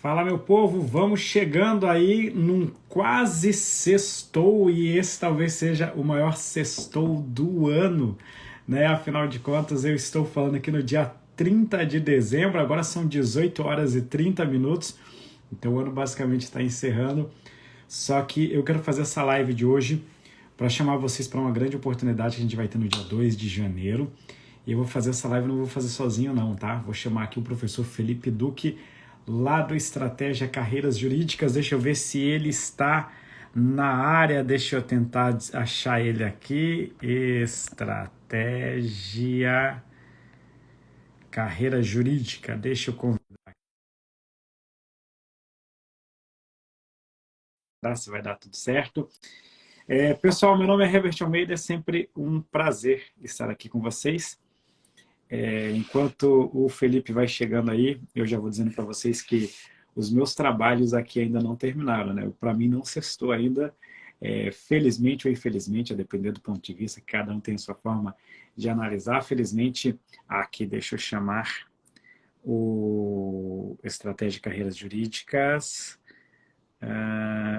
Fala, meu povo, vamos chegando aí num quase sextou e esse talvez seja o maior sextou do ano, né? Afinal de contas, eu estou falando aqui no dia 30 de dezembro, agora são 18 horas e 30 minutos, então o ano basicamente está encerrando. Só que eu quero fazer essa live de hoje para chamar vocês para uma grande oportunidade que a gente vai ter no dia 2 de janeiro. E eu vou fazer essa live, não vou fazer sozinho não, tá? Vou chamar aqui o professor Felipe Duque, lá do Estratégia Carreiras Jurídicas. Deixa eu ver se ele está na área. Deixa eu tentar achar ele aqui. Estratégia Carreira Jurídica. Deixa eu convidar se vai dar tudo certo. Pessoal, meu nome é Herbert Almeida. É sempre um prazer estar aqui com vocês. Enquanto o Felipe vai chegando aí, eu já vou dizendo para vocês que os meus trabalhos aqui ainda não terminaram, né? Para mim não sextou ainda, felizmente ou infelizmente, a depender do ponto de vista, cada um tem a sua forma de analisar. Felizmente, aqui deixa eu chamar o Estratégia de Carreiras Jurídicas,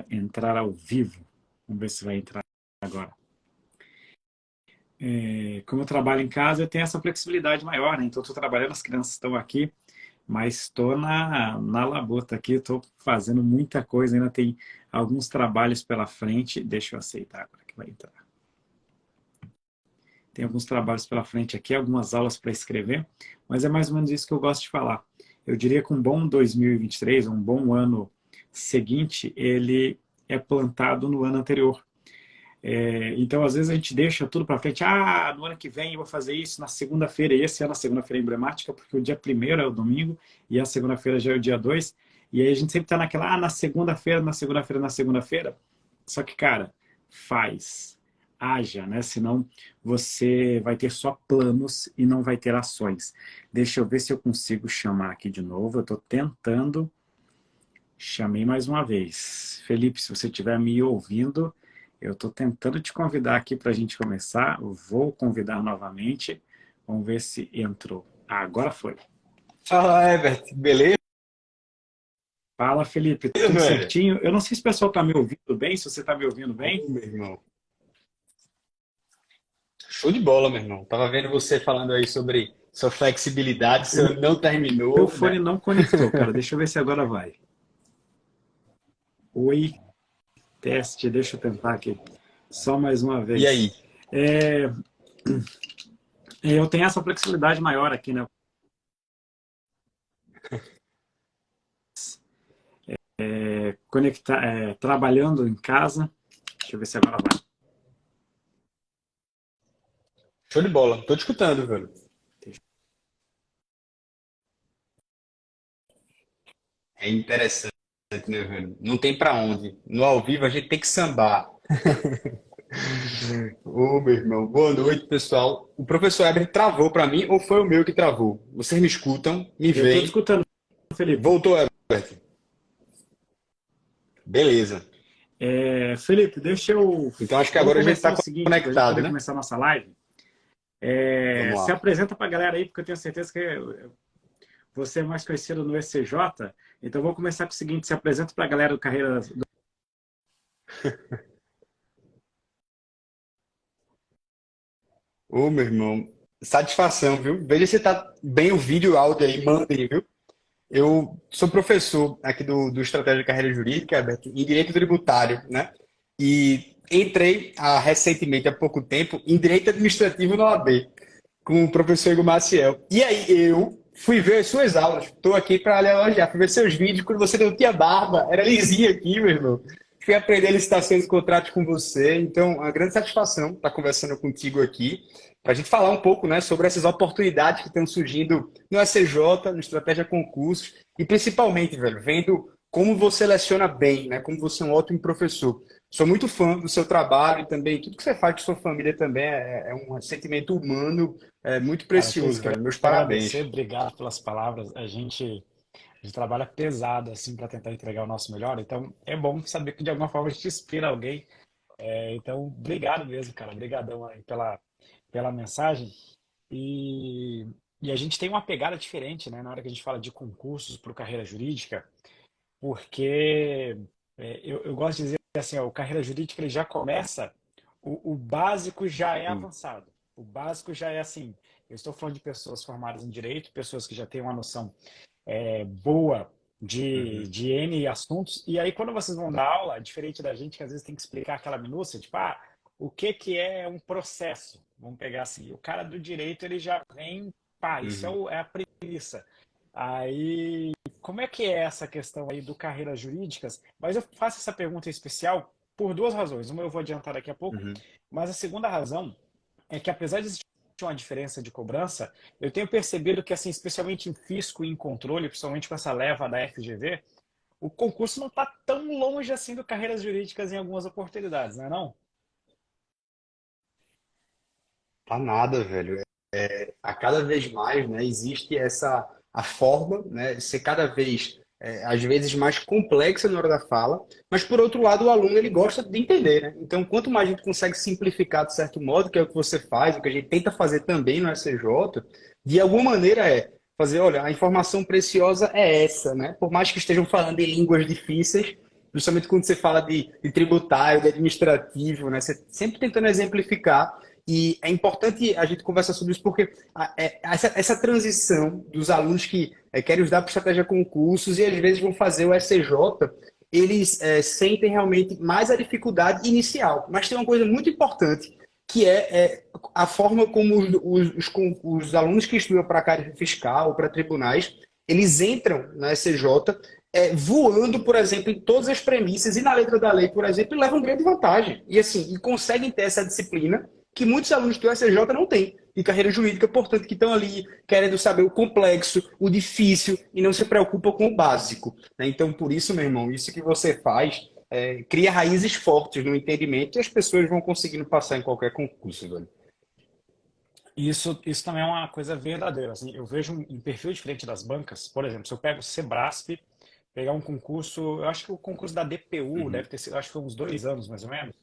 entrar ao vivo. Vamos ver se vai entrar agora. Como eu trabalho em casa, eu tenho essa flexibilidade maior, né? Então, estou trabalhando, as crianças estão aqui, mas estou na labuta aqui, estou fazendo muita coisa, ainda tem alguns trabalhos pela frente. Deixa eu aceitar agora que vai entrar. Tem alguns trabalhos pela frente aqui, algumas aulas para escrever, mas é mais ou menos isso que eu gosto de falar. Eu diria que um bom 2023, um bom ano seguinte, ele é plantado no ano anterior. Então, às vezes, a gente deixa tudo para frente. No ano que vem eu vou fazer isso na segunda-feira. E esse ano a segunda-feira é emblemática, porque o dia primeiro é o domingo e a segunda-feira já é o dia 2. E aí a gente sempre está naquela, na segunda-feira, na segunda-feira, na segunda-feira. Só que, cara, faz, haja, né? Senão você vai ter só planos e não vai ter ações. Deixa eu ver se eu consigo chamar aqui de novo. Eu estou tentando. Chamei mais uma vez. Felipe, se você estiver me ouvindo, eu estou tentando te convidar aqui para a gente começar. Vou convidar novamente. Vamos ver se entrou. Agora foi. Fala, Herbert, beleza, Fala, Felipe, tudo velho? certinho? Eu não sei se o pessoal está me ouvindo bem, se você está me ouvindo bem. Meu irmão. Show de bola, meu irmão. Tava vendo você falando aí sobre sua flexibilidade, O você não meu terminou, fone né? não conectou, cara. Deixa eu ver se agora vai. Oi, teste, deixa eu tentar aqui. Só mais uma E vez. aí? É, eu tenho essa flexibilidade maior aqui, né? Conectar, trabalhando em casa. Deixa eu ver se agora vai. Show de bola. Tô te escutando, velho. É interessante, né, velho? Não tem pra onde. No ao vivo a gente tem que sambar. Ô, meu irmão. Boa noite, pessoal. O professor Herbert travou pra mim ou foi o meu que travou? Vocês me escutam, me Eu estou te veem. escutando, Felipe. Voltou, Herbert. Beleza. Felipe, deixa eu. Então acho que Vamos agora a gente começar tá o seguinte, para a gente conectado, poder né? começar a nossa live. Vamos Se lá. apresenta para a galera aí, porque eu tenho certeza que você é mais conhecido no ECJ. Então vou começar com o seguinte: se apresenta para a galera do Carreira. Ô, meu irmão, satisfação, viu? Veja se tá bem o vídeo e o áudio aí, mandem, viu? Eu sou professor aqui do Estratégia de Carreira Jurídica, Alberto, em Direito Tributário, né? E entrei recentemente, há pouco tempo, em Direito Administrativo na OAB, com o professor Igor Maciel. E aí eu fui ver as suas aulas, estou aqui para lhe elogiar, fui ver seus vídeos quando você não tinha barba, era lisinho aqui, meu irmão. Fui aprender licitações e contratos com você, então, uma grande satisfação estar conversando contigo aqui, para a gente falar um pouco, né, sobre essas oportunidades que estão surgindo no SCJ, no Estratégia Concursos, e principalmente, velho, vendo como você leciona bem, né, como você é um ótimo professor. Sou muito fã do seu trabalho e também tudo que você faz com sua família também é um sentimento humano muito Cara, eu tenho precioso, que velho. Meus agradecer, parabéns. obrigado pelas palavras. A gente trabalha pesado assim para tentar entregar o nosso melhor. Então é bom saber que de alguma forma a gente inspira alguém. Então, obrigado mesmo, cara. Obrigadão aí pela mensagem. E, e a gente tem uma pegada diferente, né? Na hora que a gente fala de concursos para carreira jurídica. porque eu gosto de dizer assim, ó, o carreira jurídica ele já começa, o básico já é Sim. avançado. O básico já é assim, eu estou falando de pessoas formadas em direito, pessoas que já têm uma noção boa Uhum. de N assuntos. E aí, quando vocês vão dar aula, diferente da gente que às vezes tem que explicar aquela minúcia, tipo, o que que é um processo? Vamos pegar assim, o cara do direito ele já vem, pá, isso Uhum. é a premissa. Aí, como é que é essa questão aí do carreiras jurídicas? Mas eu faço essa pergunta em especial por duas razões. Uma eu vou adiantar daqui a pouco, Uhum. mas a segunda razão é que apesar de existir uma diferença de cobrança, eu tenho percebido que, assim, especialmente em fisco e em controle, principalmente com essa leva da FGV, o concurso não está tão longe assim do carreiras jurídicas em algumas oportunidades, não é não? Tá nada, velho. A cada vez mais, né, existe a forma, né, ser cada vez às vezes mais complexa na hora da fala, mas por outro lado o aluno ele gosta de entender, né? Então quanto mais a gente consegue simplificar de certo modo, que é o que você faz, o que a gente tenta fazer também no SCJ, de alguma maneira fazer, olha, a informação preciosa é essa, né? Por mais que estejam falando em línguas difíceis, principalmente quando você fala de tributário, de administrativo, né? Você sempre tentando exemplificar e é importante a gente conversar sobre isso porque essa transição dos alunos que querem estudar para estratégia concursos e às vezes vão fazer o SCJ, eles sentem realmente mais a dificuldade inicial. Mas tem uma coisa muito importante, que a forma como os alunos que estudam para a área fiscal, para tribunais, eles entram na SCJ voando, por exemplo, em todas as premissas e na letra da lei, por exemplo, e levam grande vantagem. E assim, e conseguem ter essa disciplina que muitos alunos do SJ não têm de carreira jurídica, portanto, que estão ali querendo saber o complexo, o difícil e não se preocupam com o básico. Né? Então, por isso, meu irmão, isso que você faz cria raízes fortes no entendimento e as pessoas vão conseguindo passar em qualquer concurso, velho. Isso também é uma coisa verdadeira. Assim, eu vejo um perfil diferente das bancas. Por exemplo, se eu pego o Sebrasp, pegar um concurso, eu acho que o concurso da DPU Uhum, deve ter sido, acho que foi uns 2 anos mais ou menos,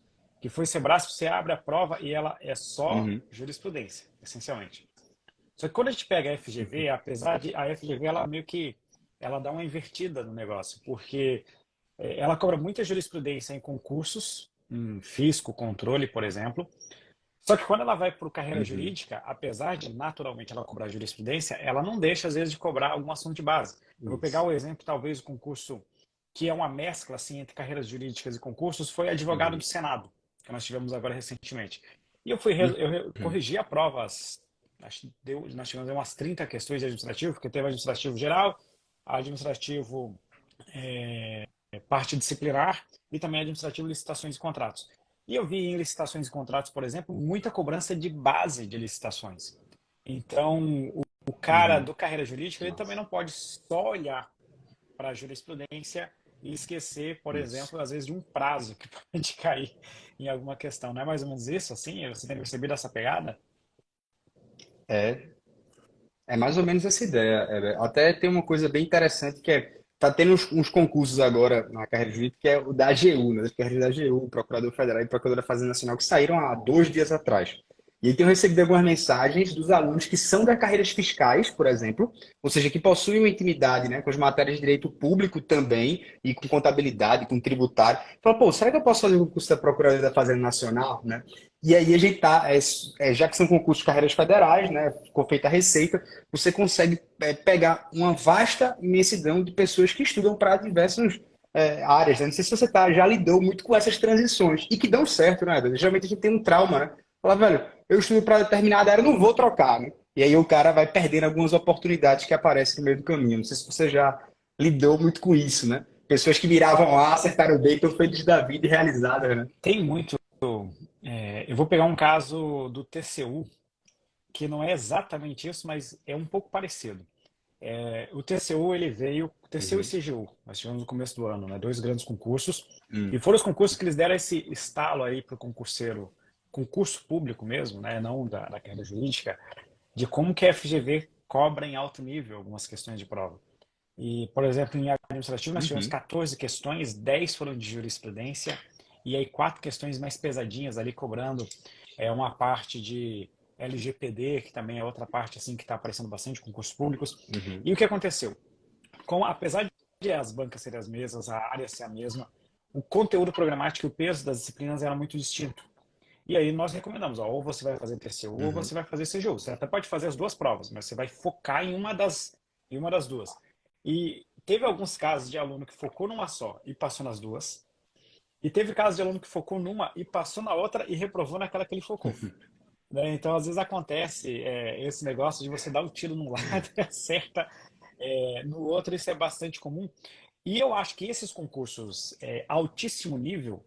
que foi Sebrasp, você abre a prova e ela é só uhum, jurisprudência, essencialmente. Só que quando a gente pega a FGV, apesar de a FGV ela meio que ela dá uma invertida no negócio, porque ela cobra muita jurisprudência em concursos, em fisco, controle, por exemplo. Só que quando ela vai para o carreira uhum. jurídica, apesar de naturalmente ela cobrar jurisprudência, ela não deixa às vezes de cobrar algum assunto de base. Eu vou pegar Isso. o exemplo, talvez o concurso que é uma mescla assim entre carreiras jurídicas e concursos, foi advogado do Uhum, Senado, que nós tivemos agora recentemente. E eu fui eu uhum, corrigi a prova, acho que nós tivemos umas 30 questões de administrativo, porque teve administrativo geral, administrativo parte disciplinar e também administrativo, licitações e contratos. E eu vi em licitações e contratos, por exemplo, muita cobrança de base de licitações. Então, o cara uhum. do carreira jurídica, ele também Nossa, não pode só olhar para a jurisprudência e esquecer, por isso. exemplo, às vezes de um prazo que pode cair em alguma questão. Não é mais ou menos isso, assim? Você tem percebido essa pegada? É, é mais ou menos essa ideia. Até tem uma coisa bem interessante que tá tendo uns concursos agora na carreira jurídica que é o da AGU, né? Das carreiras da AGU, Procurador Federal e Procuradora da Fazenda Nacional, que saíram há 2 dias atrás. E aí tenho recebido algumas mensagens dos alunos que são das carreiras fiscais, por exemplo, ou seja, que possuem uma intimidade, né, com as matérias de direito público também, e com contabilidade, com tributário. Fala, pô, será que eu posso fazer o curso da Procuradoria da Fazenda Nacional, né? E aí a gente tá, já que são concursos de carreiras federais, né, ficou feita a receita, você consegue pegar uma vasta imensidão de pessoas que estudam para diversas áreas. Né? Não sei se você já lidou muito com essas transições e que dão certo, né? Geralmente a gente tem um trauma, né? Fala, velho, eu estudo para determinada área, eu não vou trocar, né? E aí o cara vai perdendo algumas oportunidades que aparecem no meio do caminho. Não sei se você já lidou muito com isso, né? Pessoas que miravam A, acertaram B, estão felizes da vida e realizadas, né? Tem muito. Eu vou pegar um caso do TCU, que não é exatamente isso, mas é um pouco parecido. O TCU, ele veio, TCU e Uhum. CGU, nós tivemos no começo do ano, né, dois grandes concursos, Hum. e foram os concursos que eles deram esse estalo aí para o concurseiro, concurso público mesmo, né, não da carreira jurídica, de como que a FGV cobra em alto nível algumas questões de prova. E, por exemplo, em administrativo nós tivemos Uhum. 14 questões, 10 foram de jurisprudência, e aí 4 questões mais pesadinhas ali cobrando uma parte de LGPD, que também é outra parte assim que está aparecendo bastante em concursos públicos. Uhum. E o que aconteceu? Apesar as bancas serem as mesmas, a área ser a mesma, o conteúdo programático e o peso das disciplinas era muito distinto. E aí nós recomendamos, ó, ou você vai fazer TCU ou Uhum. você vai fazer CGU. Você até pode fazer as duas provas, mas você vai focar em uma das duas. E teve alguns casos de aluno que focou numa só e passou nas duas. E teve casos de aluno que focou numa e passou na outra e reprovou naquela que ele focou. Né? Então, às vezes acontece esse negócio de você dar o tiro num lado e acerta no outro, isso é bastante comum. E eu acho que esses concursos altíssimo nível,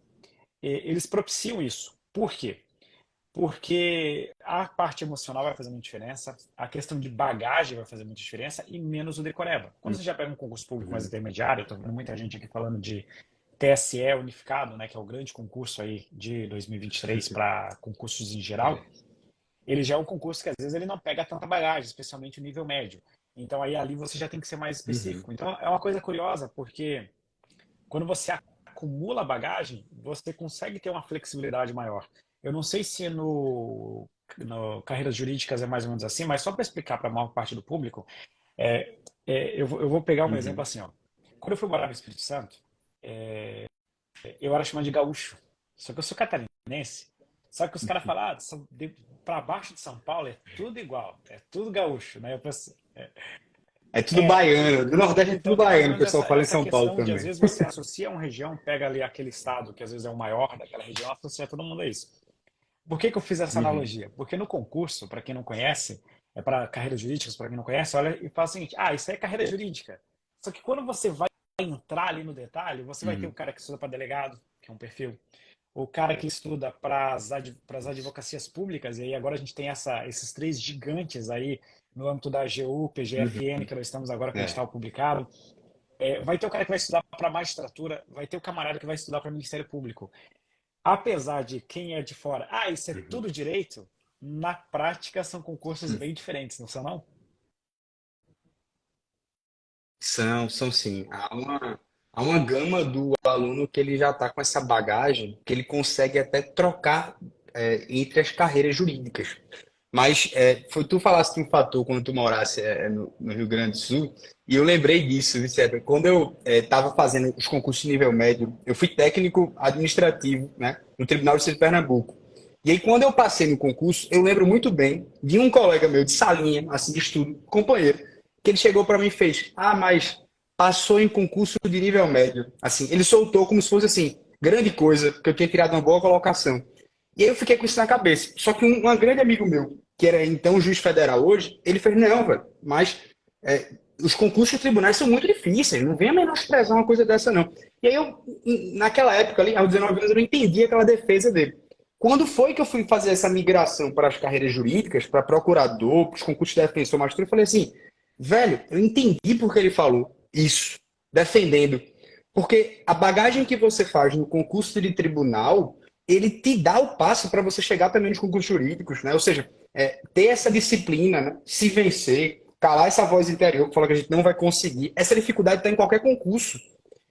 eles propiciam isso. Por quê? Porque a parte emocional vai fazer muita diferença, a questão de bagagem vai fazer muita diferença e menos o decoreba. Quando você já pega um concurso público mais Uhum. intermediário, eu estou vendo muita gente aqui falando de TSE unificado, né, que é o grande concurso aí de 2023 para concursos em geral, É. ele já é um concurso que às vezes ele não pega tanta bagagem, especialmente o nível médio. Então aí ali você já tem que ser mais Uhum. específico. Então é uma coisa curiosa, porque quando você acumula bagagem, você consegue ter uma flexibilidade maior. Eu não sei se no carreiras jurídicas é mais ou menos assim, mas só para explicar para a maior parte do público, eu vou pegar um exemplo Uhum. assim. Ó. Quando eu fui morar no Espírito Santo, eu era chamado de gaúcho. Só que eu sou catarinense. Só que os caras falam, para baixo de São Paulo é tudo igual, é tudo gaúcho, né? Eu penso, É tudo baiano. Do Nordeste é tudo então tem mais ou baiano, o menos pessoal fala em essa São Paulo questão de, às também. vezes, você associa uma região, pega ali aquele estado, que às vezes é o maior daquela região, associa todo mundo a isso. Por que que eu fiz essa Uhum. analogia? Porque no concurso, para quem não conhece, é para carreiras jurídicas, para quem não conhece, olha e fala o seguinte: ah, isso aí é carreira jurídica. Só que quando você vai entrar ali no detalhe, você vai ter o Uhum. cara que estuda para delegado, que é um perfil, o cara que estuda para as Isso. advocacias públicas, e aí agora a gente tem esses três gigantes aí no âmbito da AGU, PGFN, Uhum. que nós estamos agora com o É. edital publicado. Vai ter o cara que vai estudar para magistratura, vai ter o camarada que vai estudar para Ministério Público. Apesar de quem é de fora, isso é Uhum. tudo direito, na prática são concursos bem diferentes, não são não? São sim. Há uma gama do aluno que ele já está com essa bagagem, que ele consegue até trocar entre as carreiras jurídicas. Mas foi tu falaste de um fator quando tu morasse no Rio Grande do Sul, e eu lembrei disso, Vicente. Quando eu estava fazendo os concursos de nível médio, eu fui técnico administrativo, né, no Tribunal de Justiça de Pernambuco. E aí, quando eu passei no concurso, eu lembro muito bem de um colega meu de salinha, assim, de estudo, companheiro, que ele chegou para mim e fez: Ah, mas passou em concurso de nível médio. Assim, ele soltou como se fosse assim, grande coisa, porque eu tinha tirado uma boa colocação. E aí eu fiquei com isso na cabeça. Só que um grande amigo meu, que era então juiz federal hoje, ele fez: Não, velho, mas os concursos de tribunais são muito difíceis, não venha menosprezar uma coisa dessa, não. E aí eu, naquela época ali, aos 19 anos, eu não entendi aquela defesa dele. Quando foi que eu fui fazer essa migração para as carreiras jurídicas, para procurador, para os concursos de defensor, magistrado, eu falei assim, velho, eu entendi por que ele falou isso, defendendo. Porque a bagagem que você faz no concurso de tribunal, ele te dá o passo para você chegar também nos concursos jurídicos, né? Ou seja, ter essa disciplina, né? Se vencer, calar essa voz interior que fala que a gente não vai conseguir. Essa dificuldade está em qualquer concurso.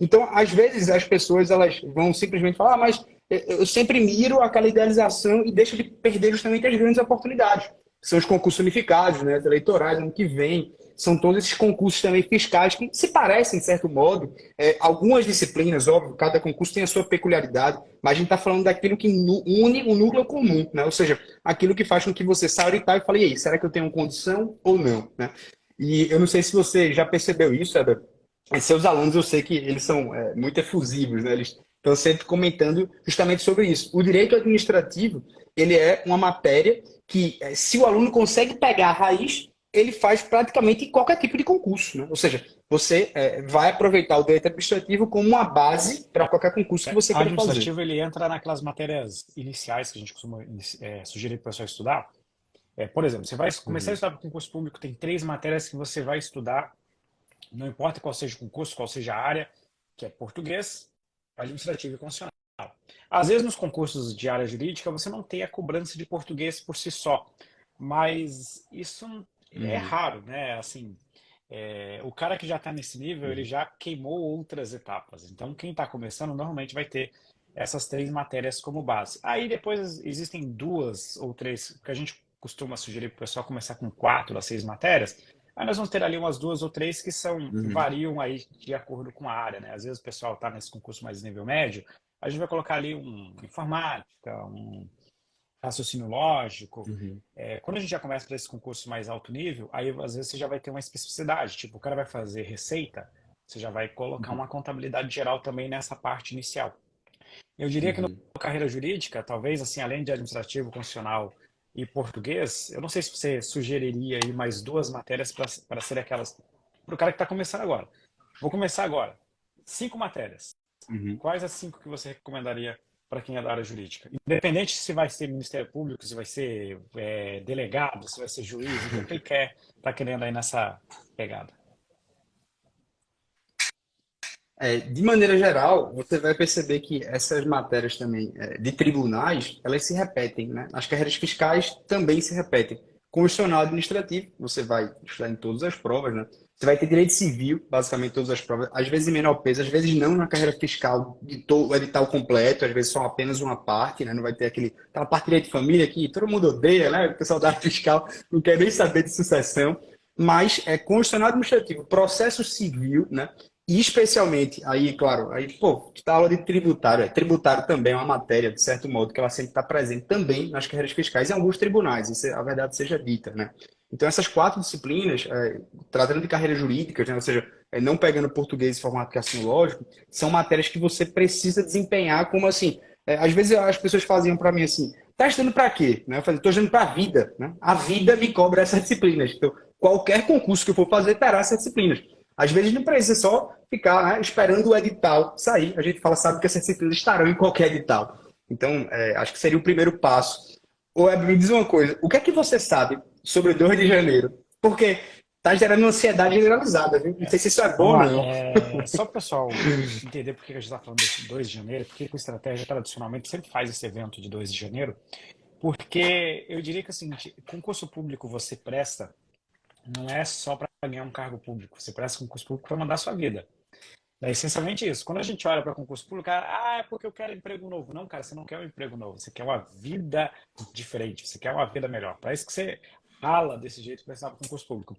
Então, às vezes, as pessoas elas vão simplesmente falar, mas eu sempre miro aquela idealização e deixo de perder justamente as grandes oportunidades. São os concursos unificados, né, eleitorais, ano que vem. São todos esses concursos também fiscais que se parecem, de certo modo. Algumas disciplinas, óbvio, cada concurso tem a sua peculiaridade, mas a gente está falando daquilo que une o núcleo comum, né? Ou seja, aquilo que faz com que você saia e tal e fale, e aí, será que eu tenho condição ou não? Né? E eu não sei se você já percebeu isso, Eda. Seus alunos, eu sei que eles são muito efusivos, né? Eles estão sempre comentando justamente sobre isso. O direito administrativo, ele é uma matéria que, se o aluno consegue pegar a raiz, ele faz praticamente qualquer tipo de concurso, né? Ou seja, você vai aproveitar o direito administrativo como uma base para qualquer concurso que você queira fazer. Administrativo ele entra naquelas matérias iniciais que a gente costuma sugerir para o pessoal estudar. Por exemplo, você vai começar a Uhum. estudar para o concurso público, tem três matérias que você vai estudar, não importa qual seja o concurso, qual seja a área, que é português, administrativo e constitucional. Às vezes nos concursos de área jurídica você não tem a cobrança de português por si só, mas isso é Uhum. raro, né? Assim, o cara que já está nesse nível, ele Uhum. já queimou outras etapas. Então, quem está começando normalmente vai ter essas três matérias como base. Aí depois existem duas ou três, que a gente costuma sugerir para o pessoal começar com 4 a 6 matérias. Aí nós vamos ter ali umas duas ou três que Uhum. variam aí de acordo com a área, né? Às vezes o pessoal está nesse concurso mais nível médio, a gente vai colocar ali um informática, um raciocínio lógico. Uhum. Quando a gente já começa para esse concurso mais alto nível, aí às vezes você já vai ter uma especificidade, tipo, o cara vai fazer receita, você já vai colocar Uhum. uma contabilidade geral também nessa parte inicial. Eu diria que no Uhum. carreira jurídica, talvez assim, além de administrativo, constitucional e português, eu não sei se você sugeriria aí mais duas matérias para ser aquelas para o cara que está começando agora. Vou começar agora. 5 matérias. Uhum. Quais as 5 que você recomendaria para quem é da área jurídica? Independente se vai ser Ministério Público, se vai ser delegado, se vai ser juiz, enfim, o que ele quer, está querendo aí nessa pegada. De maneira geral, você vai perceber que essas matérias também de tribunais, elas se repetem, né? As carreiras fiscais também se repetem. Constitucional administrativo, você vai estudar em todas as provas, né? Você vai ter direito civil, basicamente todas as provas, às vezes em menor peso, às vezes não na carreira fiscal de todo o edital completo, às vezes só apenas uma parte, né? Não vai ter aquela parte de direito de família que todo mundo odeia, né? O pessoal da área fiscal não quer nem saber de sucessão, mas é constitucional administrativo, processo civil, né? E especialmente, aí, claro, aí, pô, tu tá aula de tributário. Tributário também é uma matéria, de certo modo, que ela sempre está presente também nas carreiras fiscais em alguns tribunais, isso é a verdade seja dita, né? Então, essas 4 disciplinas, tratando de carreiras jurídicas, né, ou seja, não pegando português e informática assim, lógico, são matérias que você precisa desempenhar como assim. Às vezes as pessoas faziam para mim assim, tá estudando para quê? Né? Eu falei, tô estudando para a vida, né? A vida me cobra essas disciplinas. Então, qualquer concurso que eu for fazer terá essas disciplinas. Às vezes não precisa só ficar, né, esperando o edital sair. A gente fala, sabe que essas disciplinas estarão em qualquer edital. Então, acho que seria o primeiro passo. Ô, Web, me diz uma coisa. O que é que você sabe sobre o 2 de janeiro? Porque tá gerando uma ansiedade generalizada, viu? Não sei se isso é bom Vamos ou lá. não. Só para o pessoal entender por que a gente está falando desse 2 de janeiro, porque a estratégia tradicionalmente sempre faz esse evento de 2 de janeiro, porque eu diria que é o seguinte, concurso público você presta não é só para ganhar um cargo público, você presta concurso público para mandar a sua vida. É essencialmente isso. Quando a gente olha para concurso público, é porque eu quero emprego novo. Não, cara, você não quer um emprego novo, você quer uma vida diferente, você quer uma vida melhor. Para isso que você rala desse jeito para prestar para concurso público.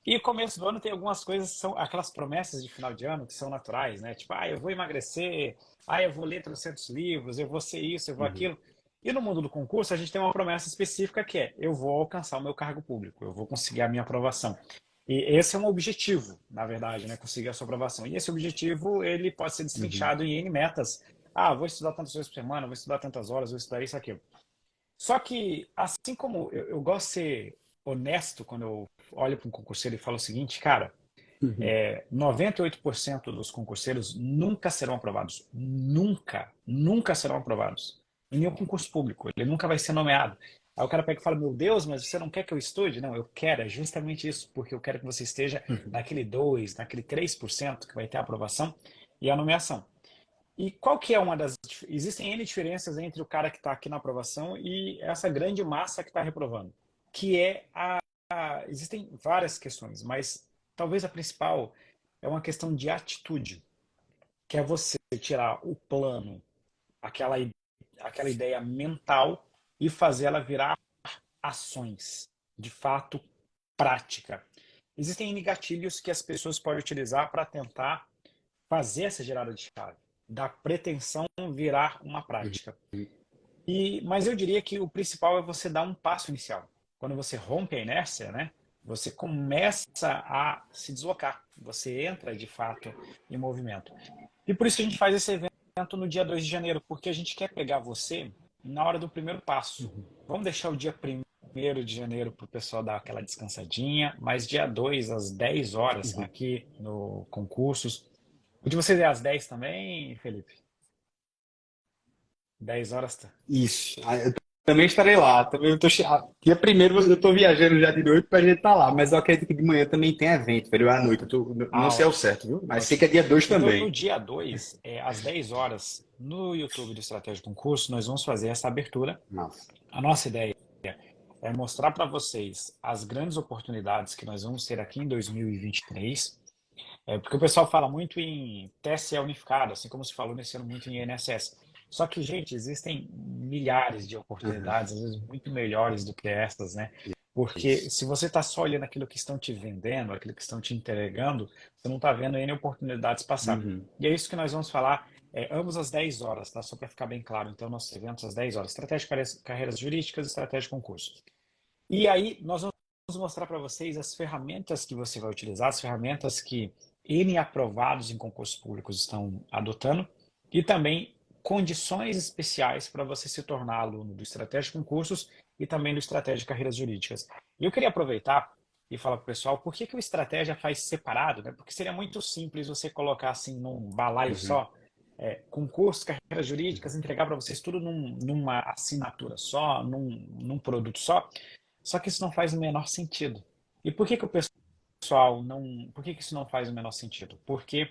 E começo do ano tem algumas coisas que são aquelas promessas de final de ano que são naturais, né? Tipo, eu vou emagrecer, eu vou ler 300 livros, eu vou ser isso, eu vou Uhum. aquilo. E no mundo do concurso, a gente tem uma promessa específica que é: eu vou alcançar o meu cargo público, eu vou conseguir a minha aprovação. E esse é um objetivo, na verdade, né? Conseguir a sua aprovação. E esse objetivo, ele pode ser Uhum. destrinchado em N metas. Vou estudar tantas vezes por semana, vou estudar tantas horas, vou estudar isso, aquilo. Só que, assim como eu gosto de ser honesto quando eu olho para um concurseiro e falo o seguinte, cara, Uhum. 98% dos concurseiros nunca serão aprovados. Nunca, nunca serão aprovados. Em nenhum concurso público. Ele nunca vai ser nomeado. Aí o cara pega e fala, meu Deus, mas você não quer que eu estude? Não, eu quero, é justamente isso, porque eu quero que você esteja Uhum. naquele 2, naquele 3% que vai ter a aprovação e a nomeação. E qual que é uma das... Existem N diferenças entre o cara que está aqui na aprovação e essa grande massa que está reprovando. Que é Existem várias questões, mas talvez a principal é uma questão de atitude, que é você tirar o plano, aquela, aquela ideia mental e fazer ela virar ações, de fato, prática. Existem N gatilhos que as pessoas podem utilizar para tentar fazer essa girada de chave, da pretensão virar uma prática. Mas eu diria que o principal é você dar um passo inicial. Quando você rompe a inércia, né, você começa a se deslocar. Você entra, de fato, em movimento. E por isso que a gente faz esse evento no dia 2 de janeiro, porque a gente quer pegar você na hora do primeiro passo. Vamos deixar o dia 1º de janeiro para o pessoal dar aquela descansadinha, mas dia 2 às 10 horas, Uhum. aqui no concursos. O de vocês é às 10 também, Felipe? 10 horas, tá? Isso. Eu também estarei lá. Também dia primeiro eu tô viajando já de noite pra gente estar lá, mas eu acredito que de manhã também tem evento, velho, à noite. Não sei ao Ótimo. certo, viu? Mas sei que Ótimo. é dia 2 Então, no também. dia 2, às 10 horas, no YouTube do Estratégia Concurso, nós vamos fazer essa abertura. Nossa. A nossa ideia é mostrar para vocês as grandes oportunidades que nós vamos ter aqui em 2023. Porque o pessoal fala muito em TSE unificado, assim como se falou nesse ano muito em INSS. Só que, gente, existem milhares de Uhum. oportunidades, às vezes muito melhores do que essas, né? Porque Isso. se você está só olhando aquilo que estão te vendendo, aquilo que estão te entregando, você não está vendo N oportunidades passar. Uhum. E é isso que nós vamos falar, ambos às 10 horas, tá? Só para ficar bem claro. Então, nossos eventos às 10 horas. Estratégia de carreiras jurídicas, estratégia de concurso. E aí, nós vamos mostrar para vocês as ferramentas que você vai utilizar, as ferramentas que N aprovados em concursos públicos estão adotando e também condições especiais para você se tornar aluno do Estratégia de Concursos e também do Estratégia de Carreiras Jurídicas. E eu queria aproveitar e falar para o pessoal por que o Estratégia faz separado, né? Porque seria muito simples você colocar assim num balaio Uhum. só, concursos, carreiras jurídicas, entregar para vocês tudo numa assinatura só, num produto só. Só que isso não faz o menor sentido. E por que o pessoal não. Por que isso não faz o menor sentido? Porque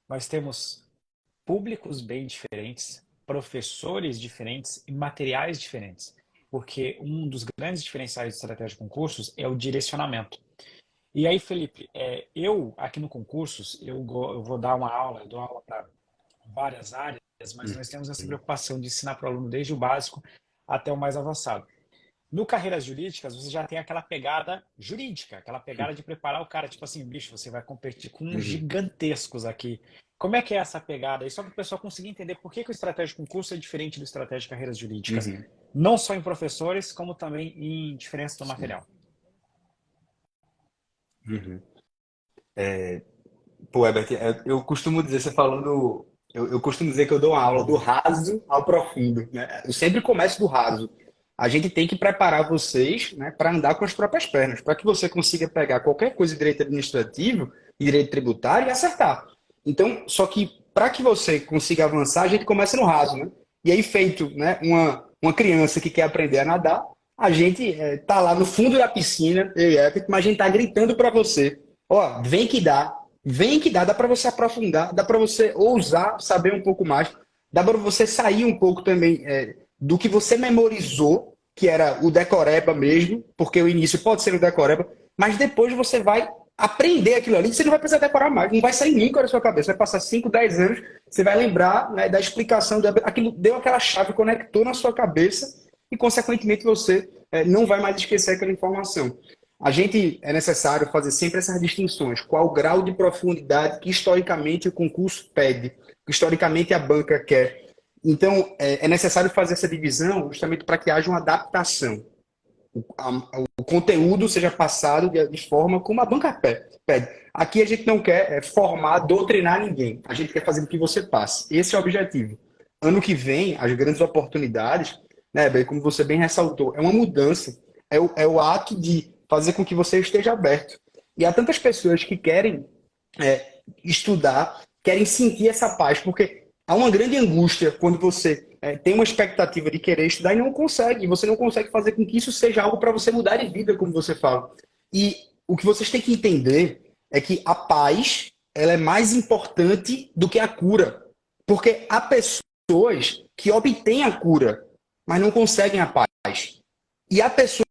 nós temos públicos bem diferentes, professores diferentes e materiais diferentes. Porque um dos grandes diferenciais de estratégia de concursos é o direcionamento. E aí, Felipe, eu aqui no concursos, eu vou dar uma aula, eu dou aula para várias áreas, mas nós temos essa Uhum. preocupação de ensinar para o aluno desde o básico até o mais avançado. No carreiras jurídicas, você já tem aquela pegada jurídica, aquela pegada de preparar o cara, tipo assim, bicho, você vai competir com uns Uhum. gigantescos aqui. Como é que é essa pegada? E só para o pessoal conseguir entender por que o estratégia de concurso é diferente do estratégia de carreiras jurídicas. Uhum. Não só em professores, como também em diferença do Sim. material. Uhum. Pô, Herbert, eu costumo dizer, você falando, eu costumo dizer que eu dou uma aula do raso ao profundo, né? Eu sempre começo do raso. A gente tem que preparar vocês, né, para andar com as próprias pernas, para que você consiga pegar qualquer coisa de direito administrativo e direito tributário e acertar. Então, só que para que você consiga avançar, a gente começa no raso, né? E aí, feito, né, uma criança que quer aprender a nadar, a gente tá lá no fundo da piscina, eu e Herbert, mas a gente tá gritando para você, ó, vem que dá para você aprofundar, dá para você ousar saber um pouco mais, dá para você sair um pouco também do que você memorizou, que era o decoreba mesmo, porque o início pode ser o decoreba, mas depois você vai aprender aquilo ali, você não vai precisar decorar mais, não vai sair nunca da sua cabeça, vai passar 5, 10 anos, você vai lembrar, né, da explicação, aquilo deu aquela chave, conectou na sua cabeça e, consequentemente, você não vai mais esquecer aquela informação. A gente é necessário fazer sempre essas distinções. Qual o grau de profundidade que historicamente o concurso pede, que historicamente a banca quer. Então, é necessário fazer essa divisão justamente para que haja uma adaptação. O conteúdo seja passado de forma como a banca pede. Aqui a gente não quer formar, doutrinar ninguém. A gente quer fazer com que você passe. Esse é o objetivo. Ano que vem, as grandes oportunidades, né, bem, como você bem ressaltou, é uma mudança. É o ato de fazer com que você esteja aberto. E há tantas pessoas que querem estudar, querem sentir essa paz, porque há uma grande angústia quando você tem uma expectativa de querer estudar e não consegue. Você não consegue fazer com que isso seja algo para você mudar de vida, como você fala. E o que vocês têm que entender é que a paz ela é mais importante do que a cura. Porque há pessoas que obtêm a cura, mas não conseguem a paz. E há pessoas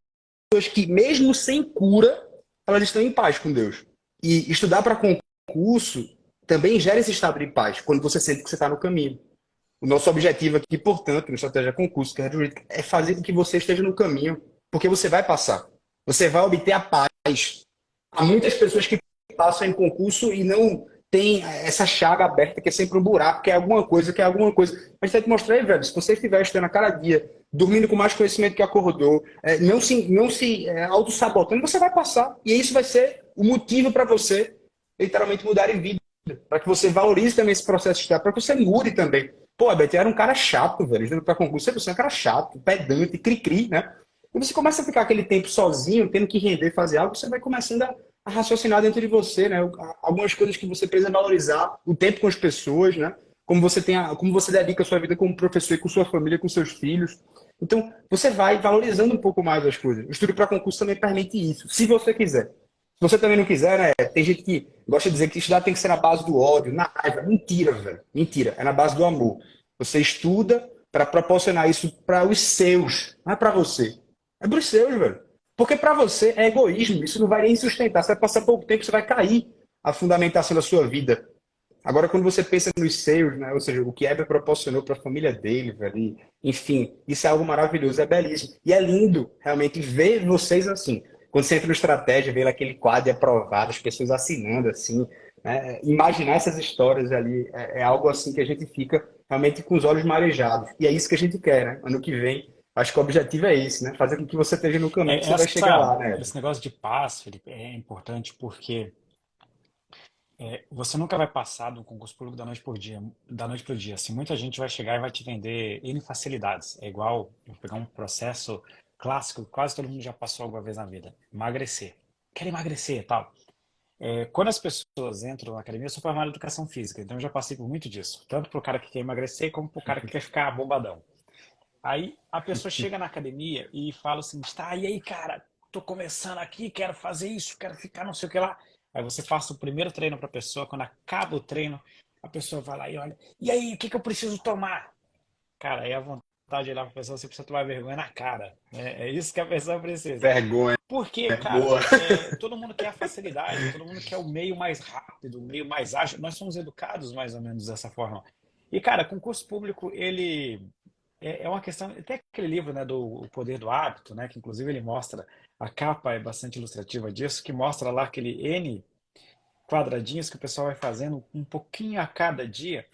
que, mesmo sem cura, elas estão em paz com Deus. E estudar para concurso também gera esse estado de paz, quando você sente que você está no caminho. O nosso objetivo aqui, portanto, na estratégia concurso, que é jurídica, é fazer com que você esteja no caminho, porque você vai passar. Você vai obter a paz. Há muitas pessoas que passam em concurso e não tem essa chaga aberta, que é sempre um buraco, que é alguma coisa, que é alguma coisa. Mas tem que mostrar aí, velho, se você estiver estudando a cada dia, dormindo com mais conhecimento que acordou, não se auto-sabotando, você vai passar. E isso vai ser o motivo para você literalmente mudar em vida. Para que você valorize também esse processo de estudar, para que você mude também. Pô, a Betty era um cara chato, velho. Estudando para concurso, você é um cara chato, pedante, cri-cri, né? E você começa a ficar aquele tempo sozinho, tendo que render, fazer algo, você vai começando a raciocinar dentro de você, né? Algumas coisas que você precisa valorizar, o tempo com as pessoas, né? Como você dedica a sua vida como professor e com sua família, com seus filhos. Então, você vai valorizando um pouco mais as coisas. O estudo para concurso também permite isso, se você quiser. Se você também não quiser, né? Tem gente que gosta de dizer que estudar tem que ser na base do ódio, na raiva. Mentira, velho. Mentira. É na base do amor. Você estuda para proporcionar isso para os seus, não é para você. É para os seus, velho. Porque para você é egoísmo. Isso não vai nem sustentar. Você vai passar pouco tempo, você vai cair a fundamentação da sua vida. Agora, quando você pensa nos seus, né? Ou seja, o que Heber proporcionou para a família dele, velho. Enfim, isso é algo maravilhoso, é belíssimo. E é lindo, realmente, ver vocês assim. Quando você entra no estratégia, vê lá aquele quadro aprovado, as pessoas assinando assim, né? Imaginar essas histórias ali é algo assim que a gente fica realmente com os olhos marejados. E é isso que a gente quer, né? Ano que vem, acho que o objetivo é esse, né? Fazer com que você esteja no caminho que você vai chegar lá, né, Eder? Esse negócio de paz, Felipe, é importante porque você nunca vai passar do concurso público da noite por dia, da noite para o dia. Assim, muita gente vai chegar e vai te vender N facilidades. É igual eu pegar um processo clássico, que quase todo mundo já passou alguma vez na vida. Emagrecer. Quer emagrecer e tal. Quando as pessoas entram na academia, eu sou formado em educação física, então eu já passei por muito disso. Tanto para o cara que quer emagrecer, como para o cara que quer ficar bombadão. Aí a pessoa chega na academia e fala o seguinte, tá, e aí, cara, tô começando aqui, quero fazer isso, quero ficar não sei o que lá. Aí você passa o primeiro treino pra pessoa, quando acaba o treino, a pessoa vai lá e olha, e aí, o que que eu preciso tomar? Cara, aí a vontade de olhar pra pessoa, você precisa tomar vergonha na cara, né? É isso que a pessoa precisa. Vergonha, Porque, cara, boa. todo mundo quer a facilidade, todo mundo quer o meio mais rápido, o meio mais ágil. Nós somos educados mais ou menos dessa forma. E, cara, concurso público, ele é uma questão. Tem aquele livro, né, do O Poder do Hábito, né, que inclusive ele mostra, a capa é bastante ilustrativa disso, que mostra lá aquele N quadradinhos que o pessoal vai fazendo um pouquinho a cada dia.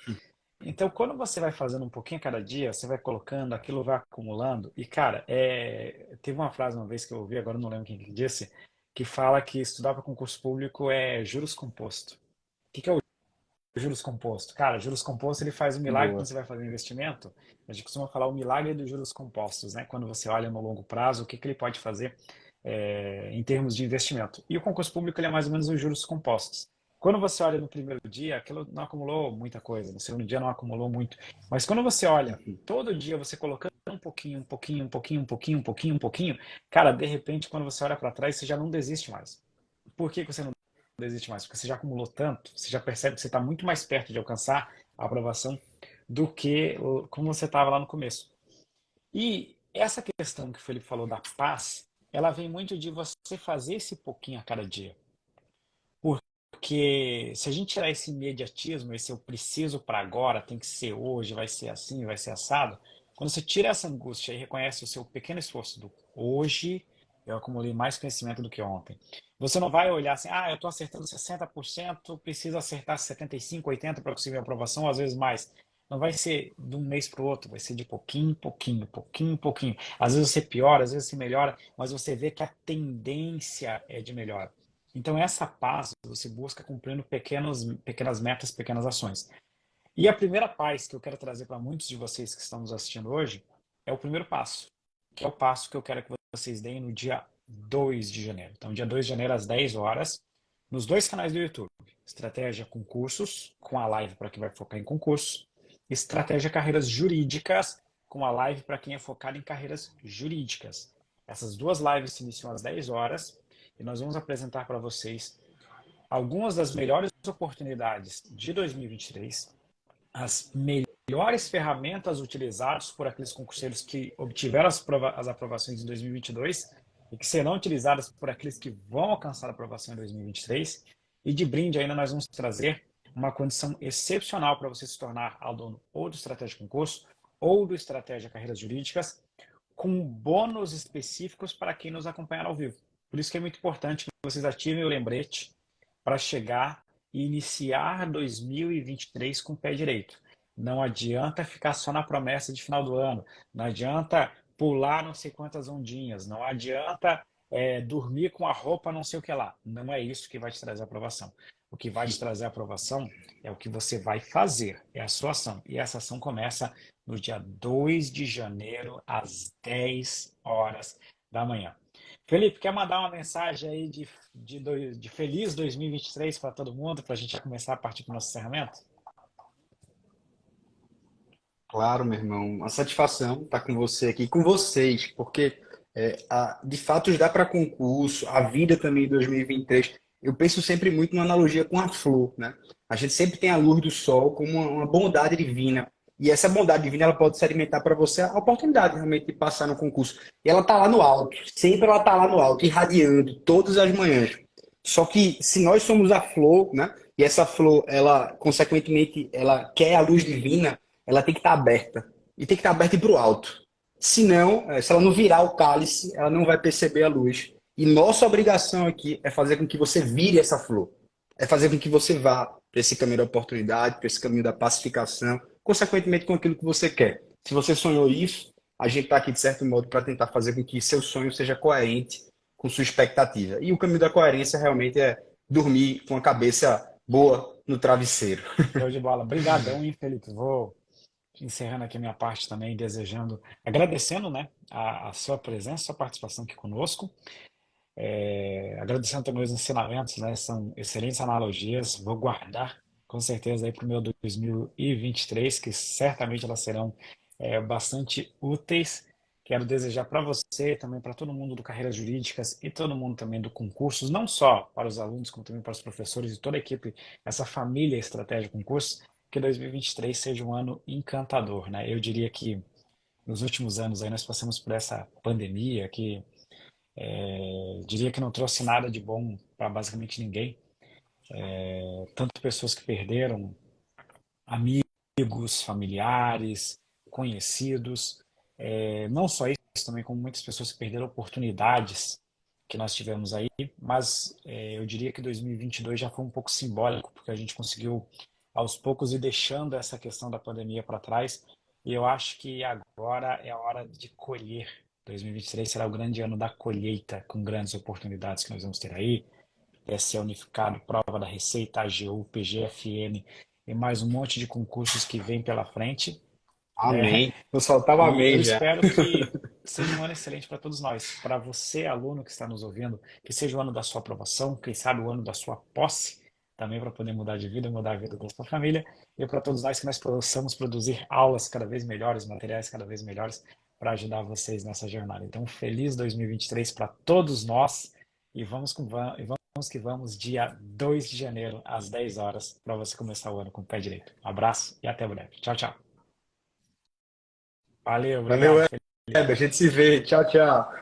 Então, quando você vai fazendo um pouquinho a cada dia, você vai colocando, aquilo vai acumulando. E, cara, teve uma frase uma vez que eu ouvi, agora eu não lembro quem que disse, que fala que estudar para concurso público é juros composto. O que que é o juros composto? Cara, juros composto ele faz um milagre quando Boa. você vai fazer um investimento. A gente costuma falar o milagre dos juros compostos, né? Quando você olha no longo prazo, o que que ele pode fazer em termos de investimento. E o concurso público ele é mais ou menos os juros compostos. Quando você olha no primeiro dia, aquilo não acumulou muita coisa, no segundo dia não acumulou muito. Mas quando você olha, todo dia você colocando um pouquinho, um pouquinho, um pouquinho, um pouquinho, um pouquinho, um pouquinho, cara, de repente, quando você olha para trás, você já não desiste mais. Por que que você não desiste mais? Porque você já acumulou tanto, você já percebe que você está muito mais perto de alcançar a aprovação do que como você estava lá no começo. E essa questão que o Felipe falou da paz, ela vem muito de você fazer esse pouquinho a cada dia. Porque se a gente tirar esse imediatismo, esse eu preciso para agora, tem que ser hoje, vai ser assim, vai ser assado, quando você tira essa angústia e reconhece o seu pequeno esforço do hoje, eu acumulei mais conhecimento do que ontem. Você não vai olhar assim, eu estou acertando 60%, preciso acertar 75, 80% para conseguir a aprovação, às vezes mais. Não vai ser de um mês para o outro, vai ser de pouquinho em pouquinho, pouquinho em pouquinho. Às vezes você piora, às vezes você melhora, mas você vê que a tendência é de melhora. Então, essa paz você busca cumprindo pequenas metas, pequenas ações. E a primeira paz que eu quero trazer para muitos de vocês que estão nos assistindo hoje é o primeiro passo, que é o passo que eu quero que vocês deem no dia 2 de janeiro. Então, dia 2 de janeiro, às 10 horas, nos dois canais do YouTube. Estratégia Concursos, com a live para quem vai focar em concursos. Estratégia Carreiras Jurídicas, com a live para quem é focado em carreiras jurídicas. Essas duas lives se iniciam às 10 horas e nós vamos apresentar para vocês algumas das melhores oportunidades de 2023, as melhores ferramentas utilizadas por aqueles concurseiros que obtiveram as aprovações em 2022 e que serão utilizadas por aqueles que vão alcançar a aprovação em 2023. E de brinde ainda nós vamos trazer uma condição excepcional para você se tornar aluno ou do Estratégia Concurso ou do Estratégia Carreiras Jurídicas, com bônus específicos para quem nos acompanhar ao vivo. Por isso que é muito importante que vocês ativem o lembrete para chegar e iniciar 2023 com o pé direito. Não adianta ficar só na promessa de final do ano, não adianta pular não sei quantas ondinhas, não adianta dormir com a roupa não sei o que lá. Não é isso que vai te trazer a aprovação. O que vai te trazer a aprovação é o que você vai fazer, é a sua ação. E essa ação começa no dia 2 de janeiro, às 10 horas da manhã. Felipe, quer mandar uma mensagem aí de feliz 2023 para todo mundo, para a gente começar a partir do nosso encerramento? Claro, meu irmão. Uma satisfação estar com você aqui, com vocês, porque de fato dá para concurso, a vida também em 2023. Eu penso sempre muito numa analogia com a flor, né? A gente sempre tem a luz do sol como uma bondade divina. E essa bondade divina ela pode se alimentar para você a oportunidade realmente de passar no concurso. E ela tá lá no alto, sempre ela tá lá no alto, irradiando todas as manhãs. Só que se nós somos a flor, né? E essa flor, ela, consequentemente, ela quer a luz divina, ela tem que estar aberta. E tem que estar aberta e para o alto. Se não, se ela não virar o cálice, ela não vai perceber a luz. E nossa obrigação aqui é fazer com que você vire essa flor. É fazer com que você vá para esse caminho da oportunidade, para esse caminho da pacificação, consequentemente com aquilo que você quer. Se você sonhou isso, a gente está aqui, de certo modo, para tentar fazer com que seu sonho seja coerente com sua expectativa. E o caminho da coerência realmente é dormir com a cabeça boa no travesseiro. Show de bola. Obrigadão, hein, Felipe? Vou encerrando aqui a minha parte também, desejando, agradecendo, né, a sua presença, a sua participação aqui conosco. Agradecendo também os ensinamentos, né? São excelentes analogias. Vou guardar com certeza aí para o meu 2023, que certamente elas serão bastante úteis. Quero desejar para você, também para todo mundo do Carreiras Jurídicas e todo mundo também do concursos, não só para os alunos, como também para os professores e toda a equipe, essa família Estratégia Concursos, que 2023 seja um ano encantador, né? Eu diria que nos últimos anos aí nós passamos por essa pandemia que diria que não trouxe nada de bom para basicamente ninguém. Tanto pessoas que perderam amigos, familiares, conhecidos. Não só isso, também como muitas pessoas que perderam oportunidades que nós tivemos aí, mas eu diria que 2022 já foi um pouco simbólico, porque a gente conseguiu aos poucos ir deixando essa questão da pandemia para trás, e eu acho que agora é a hora de colher. 2023 será o grande ano da colheita, com grandes oportunidades que nós vamos ter aí, TSE unificado, prova da Receita, AGU, PGFN e mais um monte de concursos que vem pela frente, né? Amém. Não faltava E eu amém já. espero que seja um ano excelente para todos nós. Para você, aluno que está nos ouvindo, que seja o ano da sua aprovação, quem sabe o ano da sua posse, também para poder mudar de vida, mudar a vida da sua família. E para todos nós que nós possamos produzir aulas cada vez melhores, materiais cada vez melhores para ajudar vocês nessa jornada. Então, feliz 2023 para todos nós e vamos que vamos, dia 2 de janeiro, às 10 horas, para você começar o ano com o pé direito. Um abraço e até breve. Tchau, tchau. Valeu, Valeu, obrigado, Heber. Felipe. A gente se vê. Tchau, tchau.